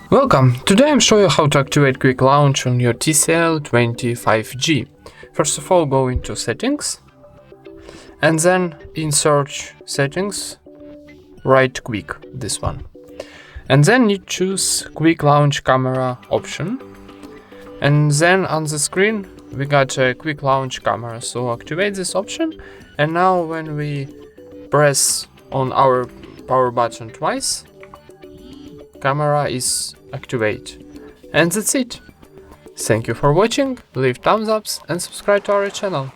Welcome! Today I'm showing you how to activate Quick Launch on your TCL 25G. First of all, go into Settings and then in Search Settings, write Quick, this one. And then you choose Quick Launch Camera option. And then on the screen we got a Quick Launch Camera, so activate this option. And now when we press on our power button twice, camera is activate. And that's it. Thank you for watching, leave thumbs ups and subscribe to our channel.